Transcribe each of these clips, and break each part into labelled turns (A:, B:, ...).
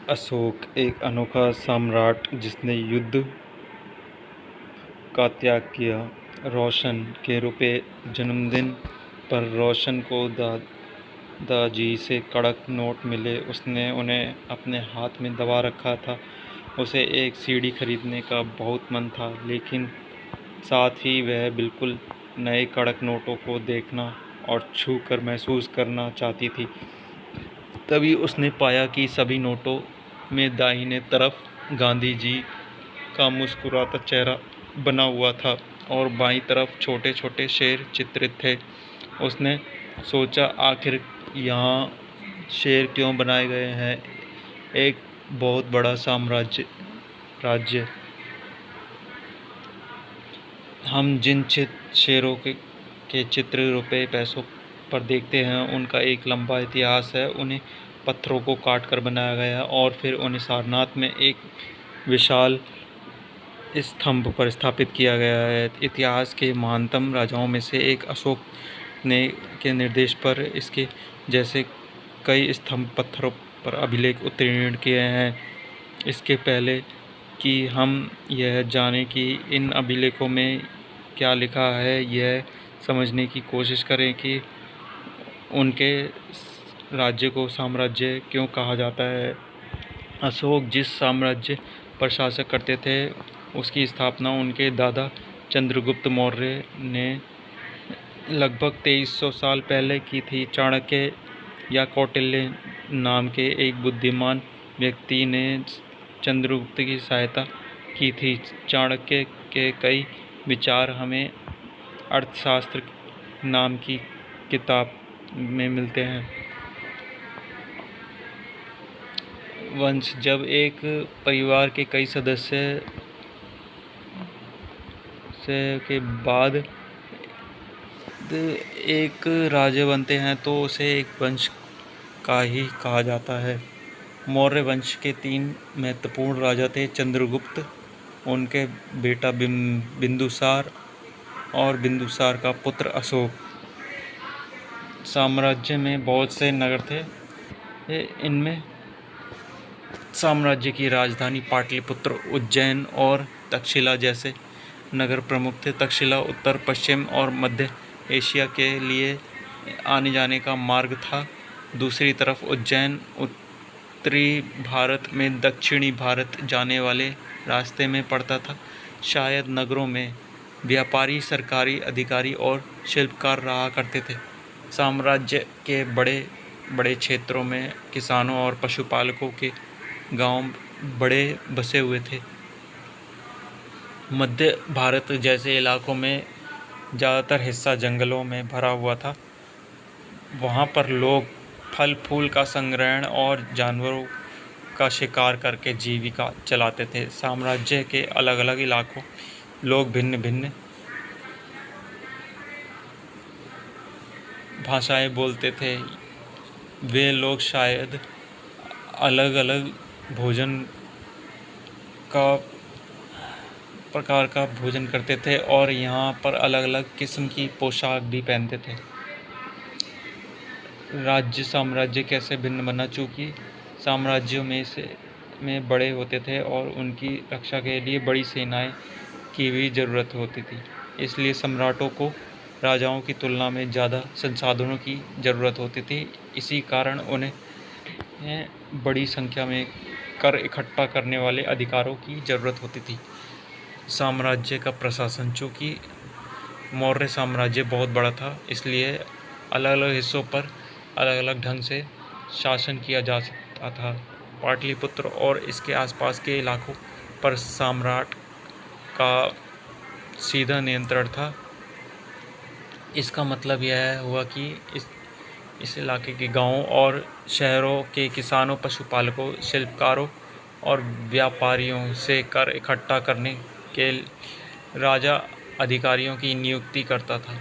A: अशोक एक अनोखा सम्राट जिसने युद्ध का त्याग किया। रोशन के रुपए जन्मदिन पर रोशन को दादाजी से कड़क नोट मिले। उसने उन्हें अपने हाथ में दबा रखा था। उसे एक सीढ़ी खरीदने का बहुत मन था, लेकिन साथ ही वह बिल्कुल नए कड़क नोटों को देखना और छू कर महसूस करना चाहती थी। तभी उसने पाया कि सभी नोटों में दाहिने तरफ गांधी जी का मुस्कुराता चेहरा बना हुआ था और बाईं तरफ छोटे छोटे शेर चित्रित थे। उसने सोचा, आखिर यहाँ शेर क्यों बनाए गए हैं? एक बहुत बड़ा राज्य हम जिन शेरों के चित्र रुपए पैसों पर देखते हैं, उनका एक लंबा इतिहास है। उन्हें पत्थरों को काट कर बनाया गया और फिर उन्हें सारनाथ में एक विशाल स्तंभ पर स्थापित किया गया है। इतिहास के महानतम राजाओं में से एक अशोक के निर्देश पर इसके जैसे कई स्तंभ पत्थरों पर अभिलेख उत्कीर्ण किए हैं। इसके पहले कि हम यह जानें कि इन अभिलेखों में क्या लिखा है, यह समझने की कोशिश करें कि उनके राज्य को साम्राज्य क्यों कहा जाता है। अशोक जिस साम्राज्य पर शासन करते थे, उसकी स्थापना उनके दादा चंद्रगुप्त मौर्य ने लगभग 2300 साल पहले की थी। चाणक्य या कौटिल्य नाम के एक बुद्धिमान व्यक्ति ने चंद्रगुप्त की सहायता की थी। चाणक्य के कई विचार हमें अर्थशास्त्र नाम की किताब में मिलते हैं। वंश जब एक परिवार के कई सदस्य के बाद एक राज्य बनते हैं तो उसे एक वंश का ही कहा जाता है। मौर्य वंश के 3 महत्वपूर्ण राजा थे, चंद्रगुप्त, उनके बेटा बिंदुसार और बिंदुसार का पुत्र अशोक। साम्राज्य में बहुत से नगर थे। इनमें साम्राज्य की राजधानी पाटलिपुत्र, उज्जैन और तक्षशिला जैसे नगर प्रमुख थे। तक्षशिला उत्तर, पश्चिम और मध्य एशिया के लिए आने जाने का मार्ग था। दूसरी तरफ उज्जैन उत्तरी भारत में दक्षिणी भारत जाने वाले रास्ते में पड़ता था। शायद नगरों में व्यापारी, सरकारी अधिकारी और शिल्पकार रहा करते थे। साम्राज्य के बड़े बड़े क्षेत्रों में किसानों और पशुपालकों के गांव बड़े बसे हुए थे। मध्य भारत जैसे इलाकों में ज़्यादातर हिस्सा जंगलों में भरा हुआ था। वहाँ पर लोग फल फूल का संग्रहण और जानवरों का शिकार करके जीविका चलाते थे। साम्राज्य के अलग अलग इलाकों लोग भिन्न भिन्न भाषाएं बोलते थे। वे लोग शायद अलग अलग प्रकार का भोजन करते थे और यहाँ पर अलग अलग किस्म की पोशाक भी पहनते थे। साम्राज्य कैसे भिन्न बना? चूँकि साम्राज्यों में बड़े होते थे और उनकी रक्षा के लिए बड़ी सेनाएं की भी ज़रूरत होती थी, इसलिए सम्राटों को राजाओं की तुलना में ज़्यादा संसाधनों की ज़रूरत होती थी। इसी कारण उन्हें बड़ी संख्या में कर इकट्ठा करने वाले अधिकारों की ज़रूरत होती थी। साम्राज्य का प्रशासन, चूँकि मौर्य साम्राज्य बहुत बड़ा था, इसलिए अलग अलग हिस्सों पर अलग अलग ढंग से शासन किया जा सकता था। पाटलिपुत्र और इसके आसपास के इलाकों पर सम्राट का सीधा नियंत्रण था। इसका मतलब यह हुआ कि इस इलाके के गांवों और शहरों के किसानों, पशुपालकों, शिल्पकारों और व्यापारियों से कर इकट्ठा करने के राजा अधिकारियों की नियुक्ति करता था,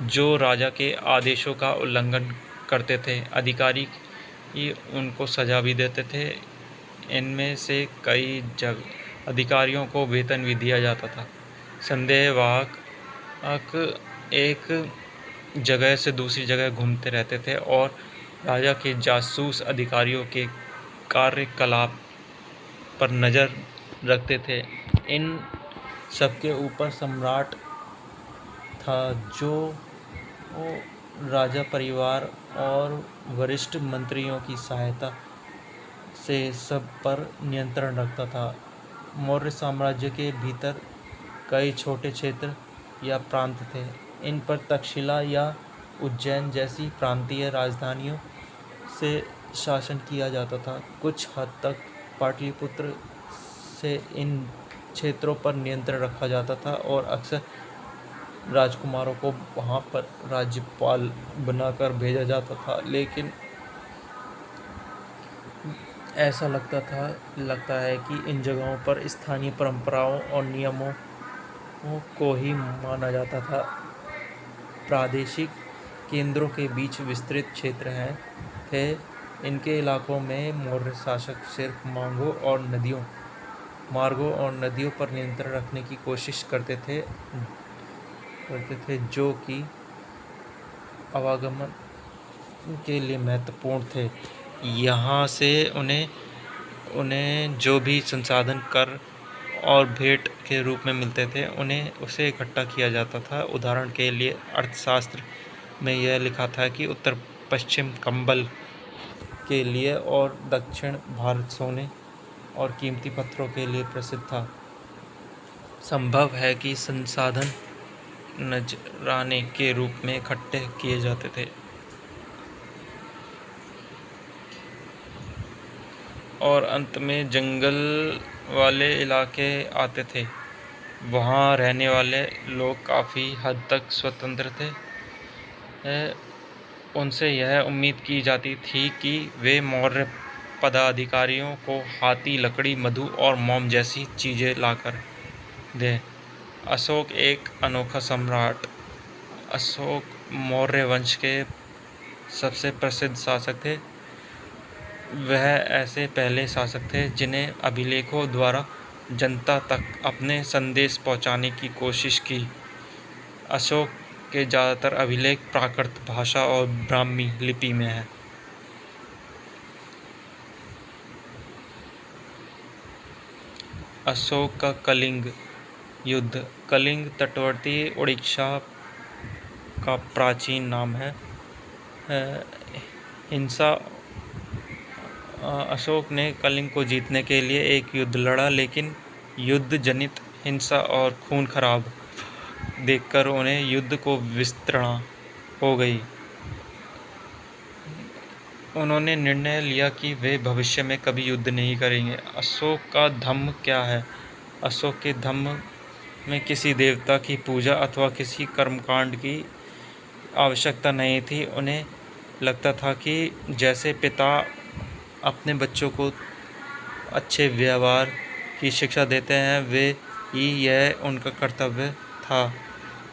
A: जो राजा के आदेशों का उल्लंघन करते थे। अधिकारी उनको सजा भी देते थे। इनमें से कई अधिकारियों को वेतन भी दिया जाता था। संदेहवाहक एक जगह से दूसरी जगह घूमते रहते थे और राजा के जासूस अधिकारियों के कार्यकलाप पर नज़र रखते थे। इन सबके ऊपर सम्राट था, जो राजा परिवार और वरिष्ठ मंत्रियों की सहायता से सब पर नियंत्रण रखता था। मौर्य साम्राज्य के भीतर कई छोटे क्षेत्र या प्रांत थे। इन पर तक्षशिला या उज्जैन जैसी प्रांतीय राजधानियों से शासन किया जाता था। कुछ हद तक पाटलिपुत्र से इन क्षेत्रों पर नियंत्रण रखा जाता था और अक्सर राजकुमारों को वहाँ पर राज्यपाल बनाकर भेजा जाता था। लेकिन ऐसा लगता है कि इन जगहों पर स्थानीय परंपराओं और नियमों को ही माना जाता था। प्रादेशिक केंद्रों के बीच विस्तृत क्षेत्र थे। इनके इलाकों में मौर्य शासक सिर्फ मार्गों और नदियों पर नियंत्रण रखने की कोशिश करते थे, जो कि आवागमन के लिए महत्वपूर्ण थे। यहाँ से उन्हें जो भी संसाधन कर और भेंट के रूप में मिलते थे, उसे इकट्ठा किया जाता था। उदाहरण के लिए अर्थशास्त्र में यह लिखा था कि उत्तर पश्चिम कंबल के लिए और दक्षिण भारत सोने और कीमती पत्थरों के लिए प्रसिद्ध था। संभव है कि संसाधन नजराने के रूप में इकट्ठे किए जाते थे और अंत में जंगल वाले इलाके आते थे। वहाँ रहने वाले लोग काफ़ी हद तक स्वतंत्र थे। उनसे यह उम्मीद की जाती थी कि वे मौर्य पदाधिकारियों को हाथी, लकड़ी, मधु और मोम जैसी चीज़ें लाकर दें। अशोक एक अनोखा सम्राट। अशोक मौर्य वंश के सबसे प्रसिद्ध शासक थे। वह ऐसे पहले शासक थे जिन्हें अभिलेखों द्वारा जनता तक अपने संदेश पहुंचाने की कोशिश की। अशोक के ज़्यादातर अभिलेख प्राकृत भाषा और ब्राह्मी लिपि में हैं। अशोक का कलिंग युद्ध। कलिंग तटवर्ती उड़ीसा का प्राचीन नाम है। हिंसा। अशोक ने कलिंग को जीतने के लिए एक युद्ध लड़ा, लेकिन युद्ध जनित हिंसा और खून खराब देखकर उन्हें युद्ध को विस्तृणा हो गई। उन्होंने निर्णय लिया कि वे भविष्य में कभी युद्ध नहीं करेंगे। अशोक का धम्म क्या है? अशोक के धम्म में किसी देवता की पूजा अथवा किसी कर्मकांड की आवश्यकता नहीं थी। उन्हें लगता था कि जैसे पिता अपने बच्चों को अच्छे व्यवहार की शिक्षा देते हैं, वे ही यह उनका कर्तव्य था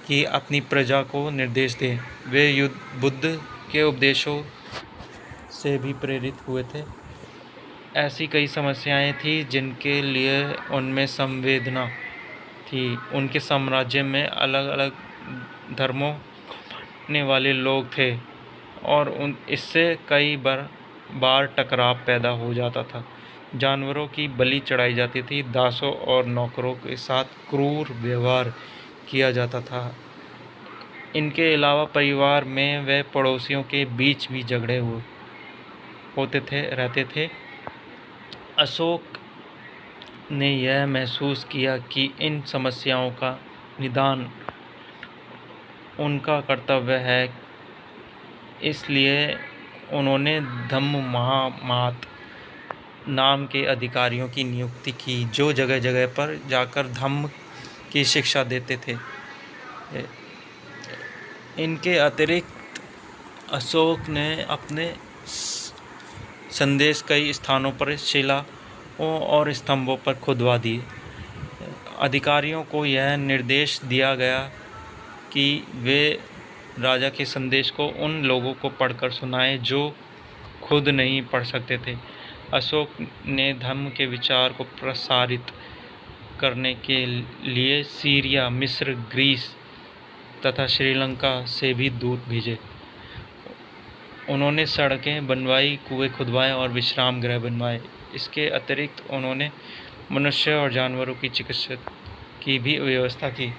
A: कि अपनी प्रजा को निर्देश दें। वे बुद्ध के उपदेशों से भी प्रेरित हुए थे। ऐसी कई समस्याएं थीं जिनके लिए उनमें संवेदना थी। उनके साम्राज्य में अलग अलग धर्मों को मानने वाले लोग थे और इससे कई बार टकराव पैदा हो जाता था। जानवरों की बलि चढ़ाई जाती थी। दासों और नौकरों के साथ क्रूर व्यवहार किया जाता था। इनके अलावा परिवार में व पड़ोसियों के बीच भी झगड़े रहते थे। अशोक ने यह महसूस किया कि इन समस्याओं का निदान उनका कर्तव्य है। इसलिए उन्होंने धम्ममात नाम के अधिकारियों की नियुक्ति की, जो जगह जगह पर जाकर धम्म की शिक्षा देते थे। इनके अतिरिक्त अशोक ने अपने संदेश कई स्थानों पर शिलाओं और स्तंभों पर खुदवा दिए। अधिकारियों को यह निर्देश दिया गया कि वे राजा के संदेश को उन लोगों को पढ़कर सुनाएं जो खुद नहीं पढ़ सकते थे। अशोक ने धम्म के विचार को प्रसारित करने के लिए सीरिया, मिस्र, ग्रीस तथा श्रीलंका से भी दूत भेजे। उन्होंने सड़कें बनवाई, कुएं खुदवाए और विश्राम गृह बनवाए। इसके अतिरिक्त उन्होंने मनुष्य और जानवरों की चिकित्सा की भी व्यवस्था की।